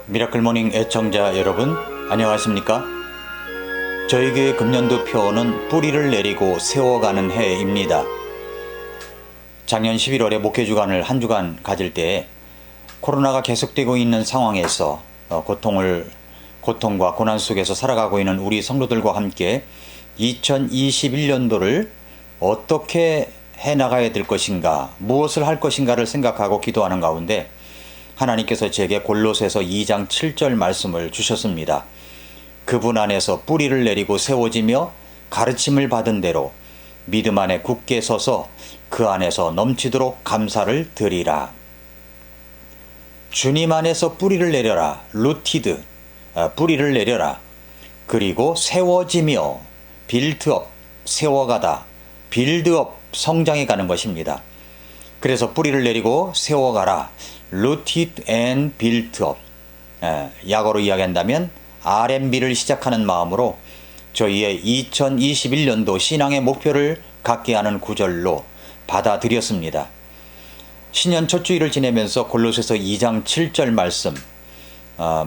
미라클모닝 애청자 여러분, 안녕하십니까? 저희 교회 금년도 표어는 뿌리를 내리고 세워가는 해입니다. 작년 11월에 목회주간을 한 주간 가질 때 코로나가 계속되고 있는 상황에서 고통과 고난 속에서 살아가고 있는 우리 성도들과 함께 2021년도를 어떻게 해나가야 될 것인가, 무엇을 할 것인가를 생각하고 기도하는 가운데 하나님께서 제게 골로새서 2장 7절 말씀을 주셨습니다. 그분 안에서 뿌리를 내리고 세워지며 가르침을 받은 대로 믿음 안에 굳게 서서 그 안에서 넘치도록 감사를 드리라. 주님 안에서 뿌리를 내려라. 루티드, 뿌리를 내려라. 그리고 세워지며 빌드업, 세워가다, 빌드업, 성장해 가는 것입니다. 그래서 뿌리를 내리고 세워가라. Rooted and built up. 약어로 이야기한다면 R&B를 시작하는 마음으로 저희의 2021년도 신앙의 목표를 갖게 하는 구절로 받아들였습니다. 신년 첫 주일을 지내면서 골로새서 2장 7절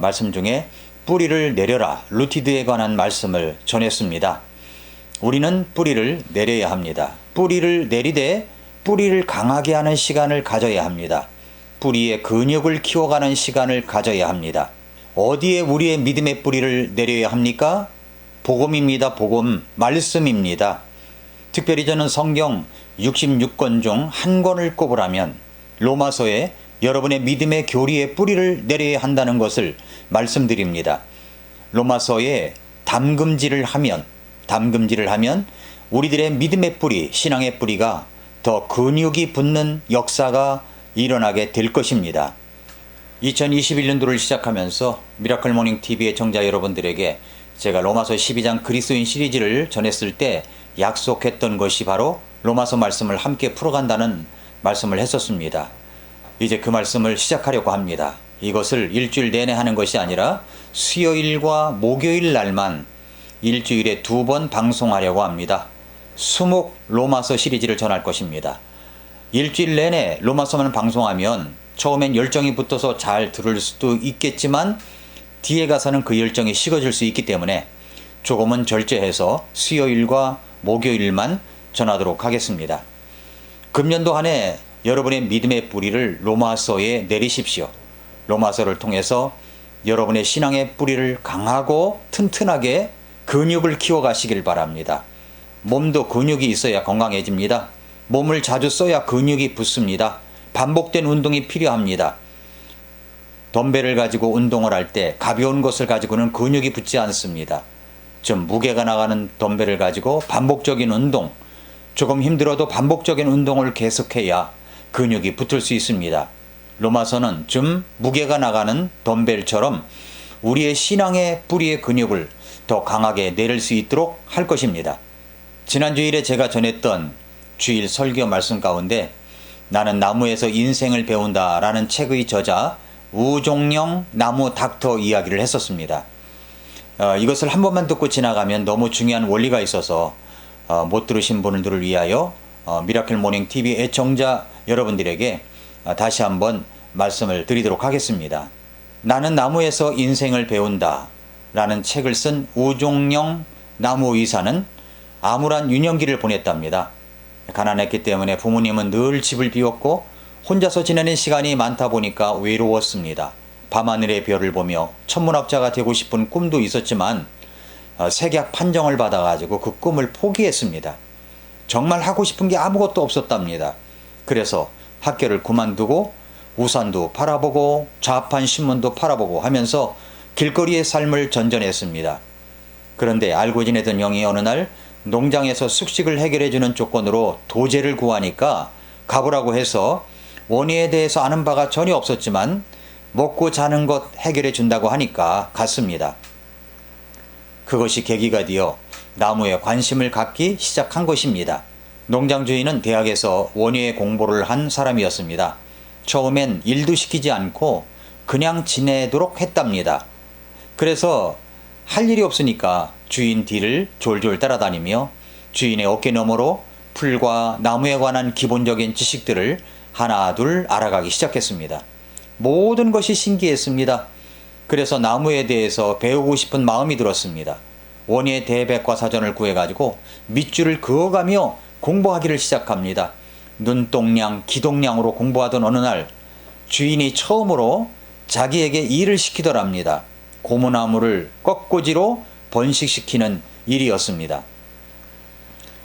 말씀 중에 뿌리를 내려라, 루티드에 관한 말씀을 전했습니다. 우리는 뿌리를 내려야 합니다. 뿌리를 내리되 뿌리를 강하게 하는 시간을 가져야 합니다. 뿌리의 근육을 키워가는 시간을 가져야 합니다. 어디에 우리의 믿음의 뿌리를 내려야 합니까? 복음입니다. 복음, 말씀입니다. 특별히 저는 성경 66권 중 한 권을 꼽으라면 로마서에 여러분의 믿음의 교리의 뿌리를 내려야 한다는 것을 말씀드립니다. 로마서에 담금질을 하면 우리들의 믿음의 뿌리, 신앙의 뿌리가 더 근육이 붙는 역사가 일어나게 될 것입니다. 2021년도를 시작하면서 미라클모닝 TV의 청자 여러분들에게 제가 로마서 12장 그리스도인 시리즈를 전했을 때 약속했던 것이 바로 로마서 말씀을 함께 풀어간다는 말씀을 했었습니다. 이제 그 말씀을 시작하려고 합니다. 이것을 일주일 내내 하는 것이 아니라 수요일과 목요일 날만 일주일에 2번 방송하려고 합니다. 수목 로마서 시리즈를 전할 것입니다. 일주일 내내 로마서만 방송하면 처음엔 열정이 붙어서 잘 들을 수도 있겠지만 뒤에 가서는 그 열정이 식어질 수 있기 때문에 조금은 절제해서 수요일과 목요일만 전하도록 하겠습니다. 금년도 한 해 여러분의 믿음의 뿌리를 로마서에 내리십시오. 로마서를 통해서 여러분의 신앙의 뿌리를 강하고 튼튼하게 근육을 키워가시길 바랍니다. 몸도 근육이 있어야 건강해집니다. 몸을 자주 써야 근육이 붙습니다. 반복된 운동이 필요합니다. 덤벨을 가지고 운동을 할 때 가벼운 것을 가지고는 근육이 붙지 않습니다. 좀 무게가 나가는 덤벨을 가지고 반복적인 운동, 조금 힘들어도 반복적인 운동을 계속해야 근육이 붙을 수 있습니다. 로마서는 좀 무게가 나가는 덤벨처럼 우리의 신앙의 뿌리의 근육을 더 강하게 내릴 수 있도록 할 것입니다. 지난 주일에 제가 전했던 주일 설교 말씀 가운데 나는 나무에서 인생을 배운다 라는 책의 저자 우종영 나무 닥터 이야기를 했었습니다. 이것을 한 번만 듣고 지나가면 너무 중요한 원리가 있어서 못 들으신 분들을 위하여 미라클 모닝 TV 애청자 여러분들에게 다시 한번 말씀을 드리도록 하겠습니다. 나는 나무에서 인생을 배운다 라는 책을 쓴 우종영 나무 의사는 암울한 유년기를 보냈답니다. 가난했기 때문에 부모님은 늘 집을 비웠고 혼자서 지내는 시간이 많다 보니까 외로웠습니다. 밤하늘의 별을 보며 천문학자가 되고 싶은 꿈도 있었지만 색약 판정을 받아가지고 그 꿈을 포기했습니다. 정말 하고 싶은 게 아무것도 없었답니다. 그래서 학교를 그만두고 우산도 팔아보고 좌판 신문도 팔아보고 하면서 길거리의 삶을 전전했습니다. 그런데 알고 지내던 영이 어느 날 농장에서 숙식을 해결해주는 조건으로 도제를 구하니까 가보라고 해서 원인에 대해서 아는 바가 전혀 없었지만 먹고 자는 것 해결해 준다고 하니까 갔습니다. 그것이 계기가 되어 나무에 관심을 갖기 시작한 것입니다. 농장 주인은 대학에서 원예의 공부를 한 사람이었습니다. 처음엔 일도 시키지 않고 그냥 지내도록 했답니다. 그래서 할 일이 없으니까 주인 뒤를 졸졸 따라다니며 주인의 어깨 너머로 풀과 나무에 관한 기본적인 지식들을 하나 둘 알아가기 시작했습니다. 모든 것이 신기했습니다. 그래서 나무에 대해서 배우고 싶은 마음이 들었습니다. 원예 대백과사전을 구해가지고 밑줄을 그어가며 공부하기를 시작합니다. 눈동량, 기동량으로 공부하던 어느 날 주인이 처음으로 자기에게 일을 시키더랍니다. 고무나무를 꺾꽂이로 번식시키는 일이었습니다.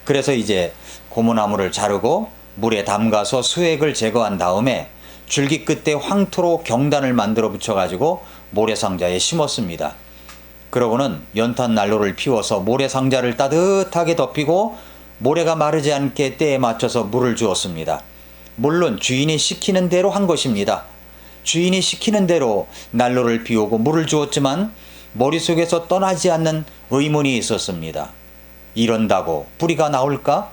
그래서 이제 고무나무를 자르고 물에 담가서 수액을 제거한 다음에 줄기 끝에 황토로 경단을 만들어 붙여가지고 모래상자에 심었습니다. 그러고는 연탄 난로를 피워서 모래상자를 따뜻하게 덮이고 모래가 마르지 않게 때에 맞춰서 물을 주었습니다. 물론 주인이 시키는 대로 한 것입니다. 주인이 시키는 대로 난로를 피우고 물을 주었지만 머릿속에서 떠나지 않는 의문이 있었습니다. 이런다고 뿌리가 나올까?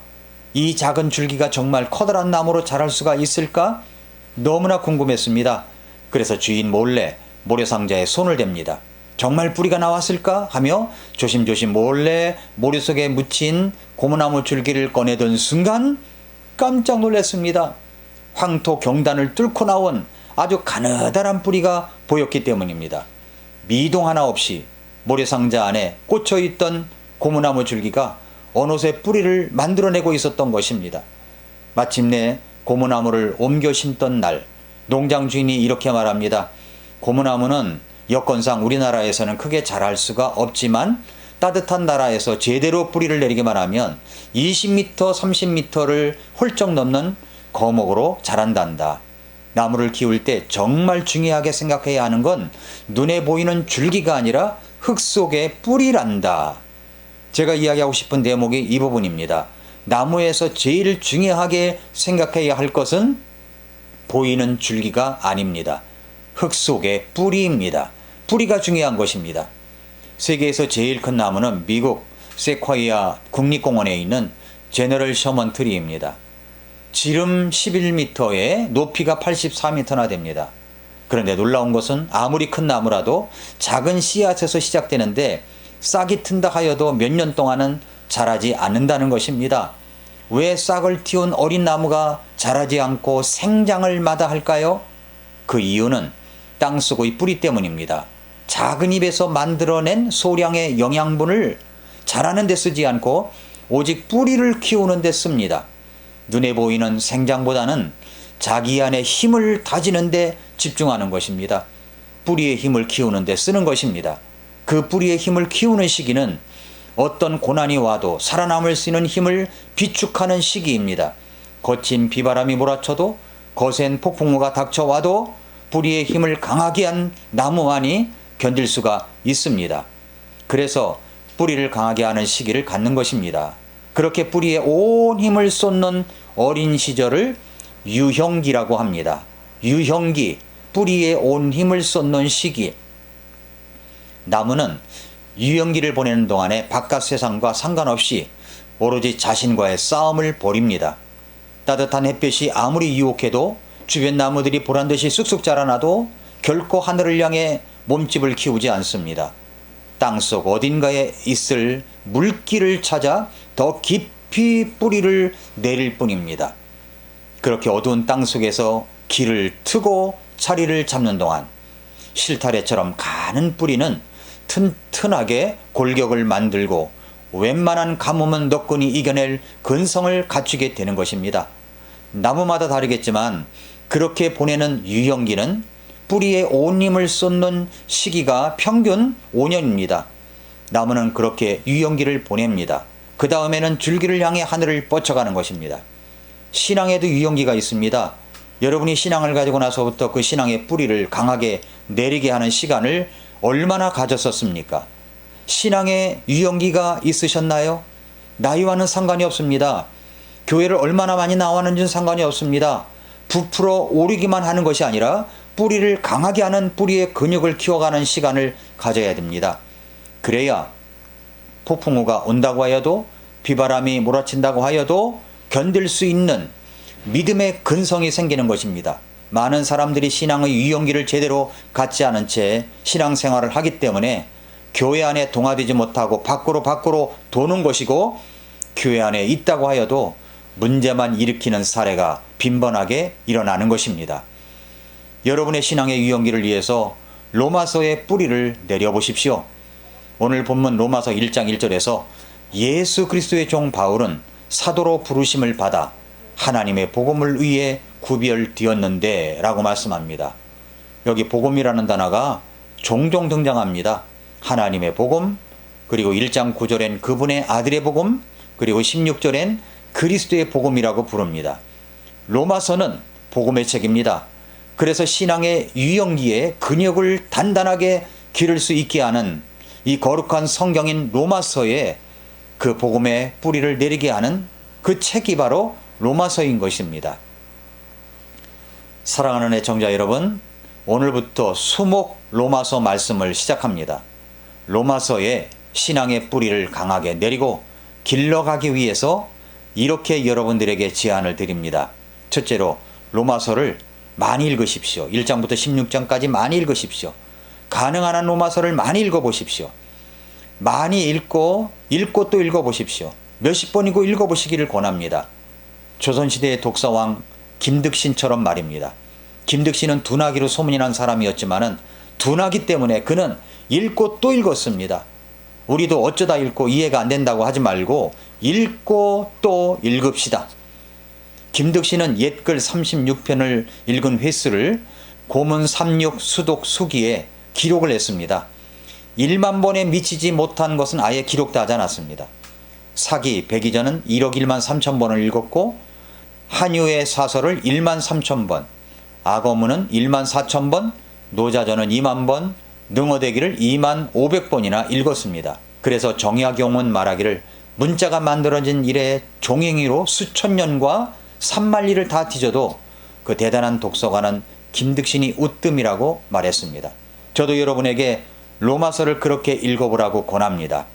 이 작은 줄기가 정말 커다란 나무로 자랄 수가 있을까? 너무나 궁금했습니다. 그래서 주인 몰래 모래상자에 손을 댑니다. 정말 뿌리가 나왔을까? 하며 조심조심 몰래 모래 속에 묻힌 고무나무 줄기를 꺼내던 순간 깜짝 놀랐습니다. 황토 경단을 뚫고 나온 아주 가느다란 뿌리가 보였기 때문입니다. 미동 하나 없이 모래상자 안에 꽂혀있던 고무나무 줄기가 어느새 뿌리를 만들어내고 있었던 것입니다. 마침내 고무나무를 옮겨 심던 날 농장 주인이 이렇게 말합니다. 고무나무는 여건상 우리나라에서는 크게 자랄 수가 없지만 따뜻한 나라에서 제대로 뿌리를 내리기만 하면 20m, 30m를 훌쩍 넘는 거목으로 자란단다. 나무를 키울 때 정말 중요하게 생각해야 하는 건 눈에 보이는 줄기가 아니라 흙 속의 뿌리란다. 제가 이야기하고 싶은 대목이 이 부분입니다. 나무에서 제일 중요하게 생각해야 할 것은 보이는 줄기가 아닙니다. 흙 속의 뿌리입니다. 뿌리가 중요한 것입니다. 세계에서 제일 큰 나무는 미국 세콰이아 국립공원에 있는 제너럴 셔먼 트리입니다. 지름 11m에 높이가 84m나 됩니다. 그런데 놀라운 것은 아무리 큰 나무라도 작은 씨앗에서 시작되는데 싹이 튼다 하여도 몇 년 동안은 자라지 않는다는 것입니다. 왜 싹을 틔운 어린 나무가 자라지 않고 생장을 마다할까요? 그 이유는 땅속의 뿌리 때문입니다. 작은 잎에서 만들어낸 소량의 영양분을 자라는 데 쓰지 않고 오직 뿌리를 키우는 데 씁니다. 눈에 보이는 생장보다는 자기 안에 힘을 다지는 데 집중하는 것입니다. 뿌리의 힘을 키우는 데 쓰는 것입니다. 그 뿌리의 힘을 키우는 시기는 어떤 고난이 와도 살아남을 수 있는 힘을 비축하는 시기입니다. 거친 비바람이 몰아쳐도 거센 폭풍우가 닥쳐와도 뿌리의 힘을 강하게 한 나무만이 견딜 수가 있습니다. 그래서 뿌리를 강하게 하는 시기를 갖는 것입니다. 그렇게 뿌리에 온 힘을 쏟는 어린 시절을 유형기라고 합니다. 유형기, 뿌리에 온 힘을 쏟는 시기. 나무는 유형기를 보내는 동안에 바깥 세상과 상관없이 오로지 자신과의 싸움을 벌입니다. 따뜻한 햇볕이 아무리 유혹해도 주변 나무들이 보란듯이 쑥쑥 자라나도 결코 하늘을 향해 몸집을 키우지 않습니다. 땅속 어딘가에 있을 물길을 찾아 더 깊이 뿌리를 내릴 뿐입니다. 그렇게 어두운 땅 속에서 길을 트고 자리를 잡는 동안 실타래처럼 가는 뿌리는 튼튼하게 골격을 만들고 웬만한 가뭄은 너끈히 이겨낼 근성을 갖추게 되는 것입니다. 나무마다 다르겠지만 그렇게 보내는 유형기는 뿌리에 온 힘을 쏟는 시기가 평균 5년입니다. 나무는 그렇게 유형기를 보냅니다. 그 다음에는 줄기를 향해 하늘을 뻗쳐가는 것입니다. 신앙에도 유형기가 있습니다. 여러분이 신앙을 가지고 나서부터 그 신앙의 뿌리를 강하게 내리게 하는 시간을 얼마나 가졌었습니까? 신앙에 유형기가 있으셨나요? 나이와는 상관이 없습니다. 교회를 얼마나 많이 나왔는지는 상관이 없습니다. 부풀어 오르기만 하는 것이 아니라 뿌리를 강하게 하는 뿌리의 근육을 키워가는 시간을 가져야 됩니다. 그래야 폭풍우가 온다고 하여도 비바람이 몰아친다고 하여도 견딜 수 있는 믿음의 근성이 생기는 것입니다. 많은 사람들이 신앙의 유형기를 제대로 갖지 않은 채 신앙생활을 하기 때문에 교회 안에 동화되지 못하고 밖으로 도는 것이고 교회 안에 있다고 하여도 문제만 일으키는 사례가 빈번하게 일어나는 것입니다. 여러분의 신앙의 유형기를 위해서 로마서의 뿌리를 내려보십시오. 오늘 본문 로마서 1장 1절에서 예수 그리스도의 종 바울은 사도로 부르심을 받아 하나님의 복음을 위해 구별되었는데 라고 말씀합니다. 여기 복음이라는 단어가 종종 등장합니다. 하나님의 복음, 그리고 1장 9절엔 그분의 아들의 복음, 그리고 16절엔 그리스도의 복음이라고 부릅니다. 로마서는 복음의 책입니다. 그래서 신앙의 유영기에 근육을 단단하게 기를 수 있게 하는 이 거룩한 성경인 로마서에 그 복음의 뿌리를 내리게 하는 그 책이 바로 로마서인 것입니다. 사랑하는 애청자 여러분, 오늘부터 수목 로마서 말씀을 시작합니다. 로마서에 신앙의 뿌리를 강하게 내리고 길러가기 위해서 이렇게 여러분들에게 제안을 드립니다. 첫째로 로마서를 많이 읽으십시오. 1장부터 16장까지 많이 읽으십시오. 가능한 한 로마서를 많이 읽어보십시오. 많이 읽고 또 읽어보십시오. 몇십 번이고 읽어보시기를 권합니다. 조선시대의 독서왕 김득신처럼 말입니다. 김득신은 둔하기로 소문이 난 사람이었지만은 둔하기 때문에 그는 읽고 또 읽었습니다. 우리도 어쩌다 읽고 이해가 안 된다고 하지 말고 읽고 또 읽읍시다. 김득신은 옛글 36편을 읽은 횟수를 고문 36 수독 수기에 기록을 했습니다. 1만 번에 미치지 못한 것은 아예 기록도 하지 않았습니다. 사기, 백이전은 1억 1만 3천 번을 읽었고 한유의 사설을 1만 3천 번, 악어문은 1만 4천 번, 노자전은 2만 번, 능어대기를 2만 500번이나 읽었습니다. 그래서 정약용은 말하기를 문자가 만들어진 이래 종행이로 수천 년과 산만리를 다 뒤져도 그 대단한 독서가는 김득신이 으뜸이라고 말했습니다. 저도 여러분에게 로마서를 그렇게 읽어보라고 권합니다.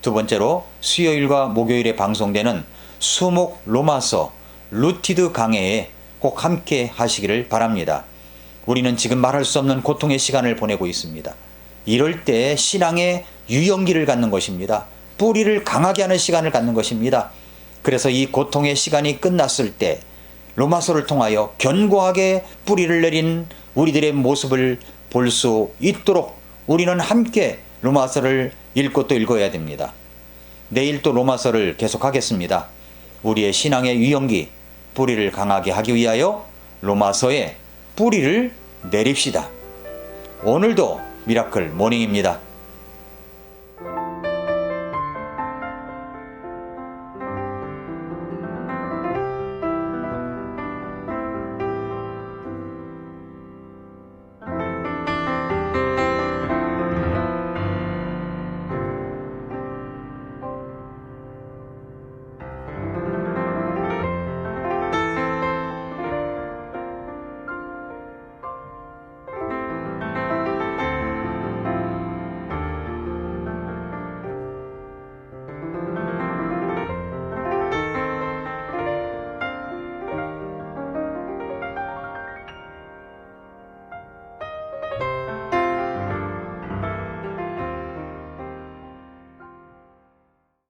두 번째로 수요일과 목요일에 방송되는 수목 로마서 루티드 강해에 꼭 함께 하시기를 바랍니다. 우리는 지금 말할 수 없는 고통의 시간을 보내고 있습니다. 이럴 때 신앙의 유영기를 갖는 것입니다. 뿌리를 강하게 하는 시간을 갖는 것입니다. 그래서 이 고통의 시간이 끝났을 때 로마서를 통하여 견고하게 뿌리를 내린 우리들의 모습을 볼 수 있도록 우리는 함께 로마서를 읽고 또 읽어야 됩니다. 내일 또 로마서를 계속하겠습니다. 우리의 신앙의 유영기, 뿌리를 강하게 하기 위하여 로마서에 뿌리를 내립시다. 오늘도 미라클 모닝입니다.